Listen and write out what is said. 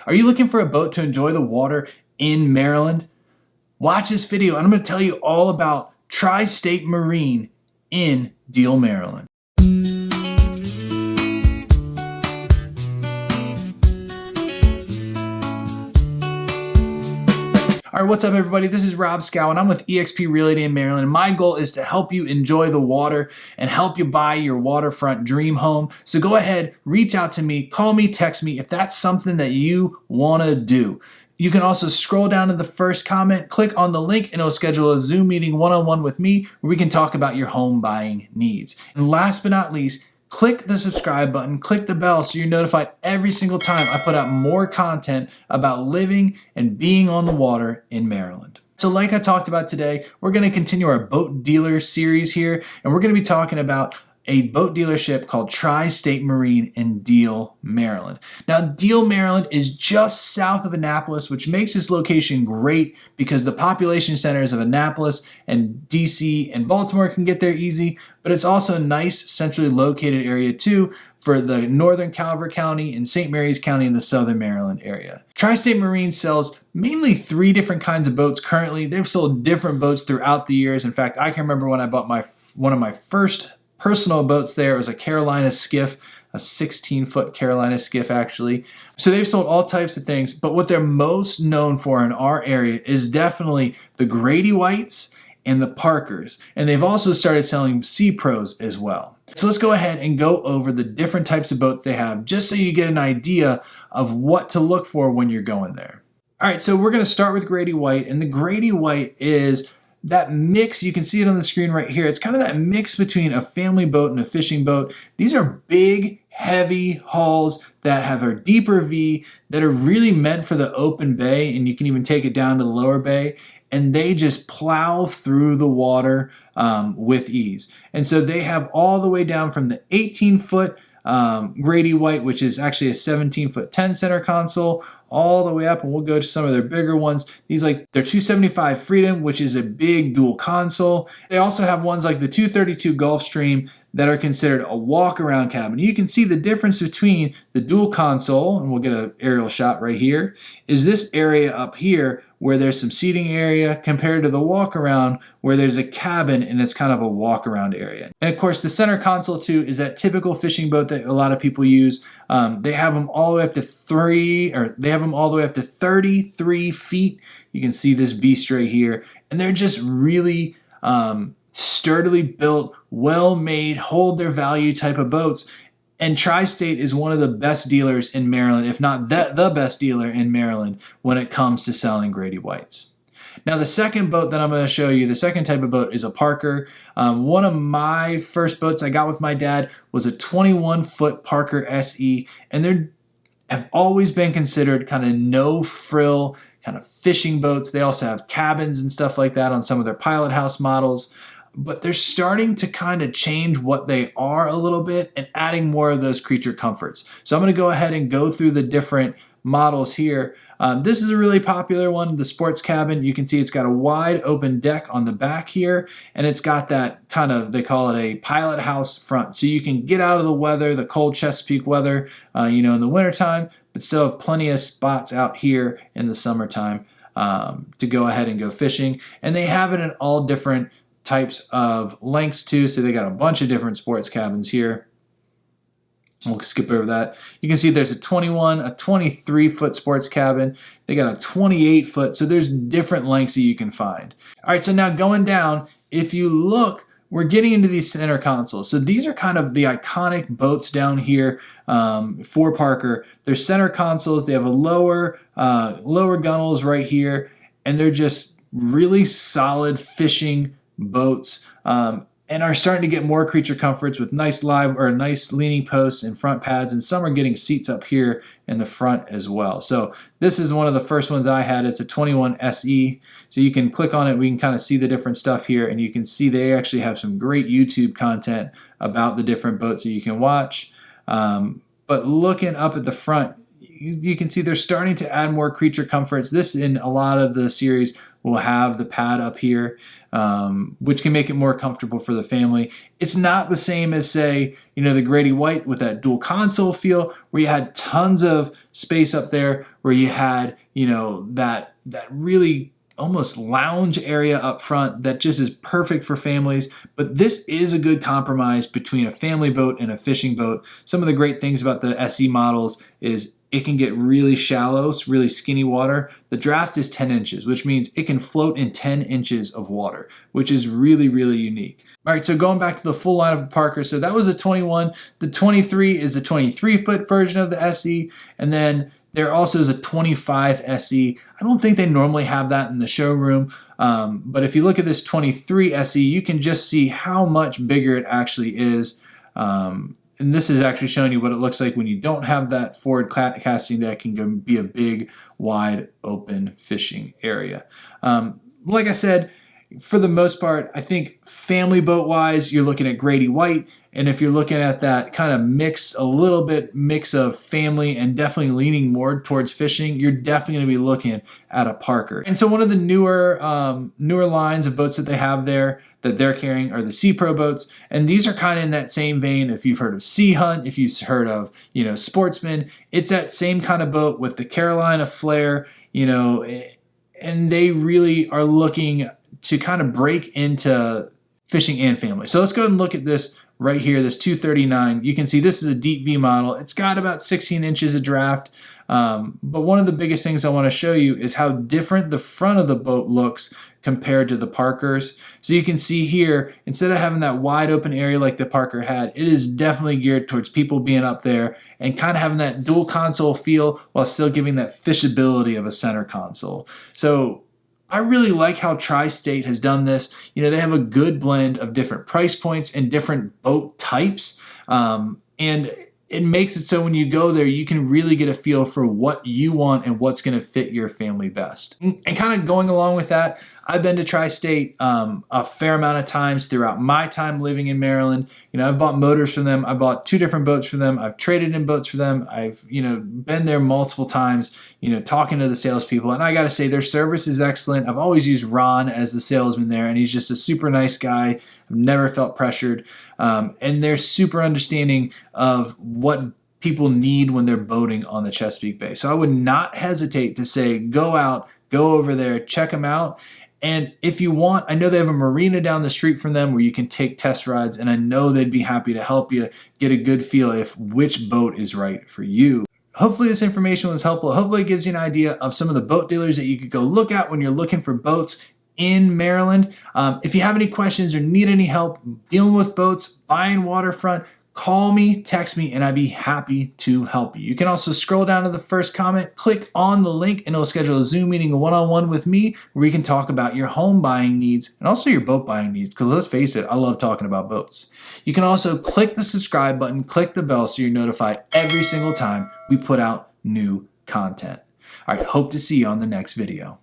Are you looking for a boat to enjoy the water in Maryland? Watch this video and I'm going to tell you all about Tri-State Marine in Deal, Maryland. All right, what's up everybody? This is Rob Scow and I'm with eXp Realty in Maryland. And my goal is to help you enjoy the water and help you buy your waterfront dream home. So go ahead, reach out to me, call me, text me if that's something that you want to do. You can also scroll down to the first comment, click on the link, and it'll schedule a Zoom meeting one-on-one with me where we can talk about your home buying needs. And last but not least, click the subscribe button, click the bell so you're notified every single time I put out more content about living and being on the water in Maryland. So like I talked about today, we're going to continue our boat dealer series here, and we're going to be talking about a boat dealership called Tri-State Marine in Deal, Maryland. Now, Deal, Maryland is just south of Annapolis, which makes this location great because the population centers of Annapolis and DC and Baltimore can get there easy, but it's also a nice centrally located area too for the northern Calvert County and St. Mary's County in the southern Maryland area. Tri-State Marine sells mainly 3 different kinds of boats currently. They've sold different boats throughout the years. In fact, I can remember when I bought one of my first personal boats there. It was a Carolina skiff, a 16-foot Carolina skiff actually. So they've sold all types of things, but what they're most known for in our area is definitely the Grady Whites and the Parkers. And they've also started selling Sea Pros as well. So let's go ahead and go over the different types of boats they have just so you get an idea of what to look for when you're going there. All right, so we're gonna start with Grady White, and the Grady White is that mix. You can see it on the screen right here. It's kind of that mix between a family boat and a fishing boat. These are big, heavy hulls that have a deeper V that are really meant for the open bay, and you can even take it down to the lower bay, and they just plow through the water with ease. And so they have all the way down from the 18-foot Grady White, which is actually a 17-foot 10 center console, all the way up, and we'll go to some of their bigger ones. These like their 275 Freedom, which is a big dual console. They also have ones like the 232 Gulfstream that are considered a walk-around cabin. You can see the difference between the dual console, and we'll get an aerial shot right here, is this area up here where there's some seating area compared to the walk-around where there's a cabin and it's kind of a walk-around area. And of course, the center console too is that typical fishing boat that a lot of people use. They have them all the way up to 33 feet. You can see this beast right here, and they're just really sturdily built, well-made, hold their value type of boats. And Tri-State is one of the best dealers in Maryland, if not the best dealer in Maryland when it comes to selling Grady Whites. Now the second boat that I'm going to show you, the second type of boat, is a Parker. One of my first boats I got with my dad was a 21-foot Parker SE, and they have always been considered kind of no-frill kind of fishing boats. They also have cabins and stuff like that on some of their pilot house models. But they're starting to kind of change what they are a little bit and adding more of those creature comforts. So I'm going to go ahead and go through the different models here. This is a really popular one, the sports cabin. You can see it's got a wide open deck on the back here, and it's got that kind of, they call it a pilot house front. So you can get out of the weather, the cold Chesapeake weather, in the wintertime, but still have plenty of spots out here in the summertime to go ahead and go fishing. And they have it in all different types of lengths too, so they got a bunch of different sports cabins here. We'll skip over that. You can see there's a 21, a 23-foot sports cabin. They got a 28-foot, so there's different lengths that you can find. All right, so now going down, if you look, we're getting into these center consoles. So these are kind of the iconic boats down here for Parker. They're center consoles. They have a lower gunnels right here, and they're just really solid fishing boats, and are starting to get more creature comforts with nice leaning posts and front pads, and some are getting seats up here in the front as well. So this is one of the first ones I had. It's a 21 SE. So you can click on it. We can kind of see the different stuff here, and you can see they actually have some great YouTube content about the different boats that you can watch. But looking up at the front, you can see they're starting to add more creature comforts. This in a lot of the series will have the pad up here, which can make it more comfortable for the family. It's not the same as, say, the Grady White with that dual console feel, where you had tons of space up there, where you had, that really almost lounge area up front that just is perfect for families. But this is a good compromise between a family boat and a fishing boat. Some of the great things about the SE models is it can get really shallow, really skinny water. The draft is 10 inches, which means it can float in 10 inches of water, which is really, really unique. All right, so going back to the full line of Parker, so that was a 21. The 23 is a 23-foot version of the SE, and then there also is a 25 SE. I don't think they normally have that in the showroom, but if you look at this 23 SE, you can just see how much bigger it actually is. And this is actually showing you what it looks like when you don't have that forward casting deck. It can be a big, wide open fishing area. Like I said, for the most part, I think family boat wise, you're looking at Grady White. And if you're looking at that kind of mix, a little bit mix of family and definitely leaning more towards fishing, you're definitely going to be looking at a Parker. And so one of the newer lines of boats that they have there that they're carrying are the Sea Pro boats. And these are kind of in that same vein. If you've heard of Sea Hunt, if you've heard of, Sportsman, it's that same kind of boat with the Carolina flare, and they really are looking to kind of break into fishing and family. So let's go ahead and look at this right here, this 239. You can see this is a deep V model. It's got about 16 inches of draft. But one of the biggest things I want to show you is how different the front of the boat looks compared to the Parkers. So you can see here, instead of having that wide open area like the Parker had, it is definitely geared towards people being up there and kind of having that dual console feel while still giving that fishability of a center console. So I really like how Tri-State has done this. They have a good blend of different price points and different boat types. And it makes it so when you go there, you can really get a feel for what you want and what's going to fit your family best. And kind of going along with that, I've been to Tri-State a fair amount of times throughout my time living in Maryland. I've bought motors from them. I bought 2 different boats for them. I've traded in boats for them. I've, been there multiple times, talking to the salespeople. And I got to say, their service is excellent. I've always used Ron as the salesman there, and he's just a super nice guy. I've never felt pressured. And they're super understanding of what people need when they're boating on the Chesapeake Bay. So I would not hesitate to say, go out, go over there, check them out. And if you want, I know they have a marina down the street from them where you can take test rides, and I know they'd be happy to help you get a good feel if which boat is right for you. Hopefully this information was helpful. Hopefully it gives you an idea of some of the boat dealers that you could go look at when you're looking for boats in Maryland. If you have any questions or need any help dealing with boats, buying waterfront, call me, text me, and I'd be happy to help you. You can also scroll down to the first comment, click on the link, and it'll schedule a Zoom meeting, a one-on-one with me, where we can talk about your home buying needs and also your boat buying needs, because let's face it, I love talking about boats. You can also click the subscribe button, click the bell so you're notified every single time we put out new content. All right, hope to see you on the next video.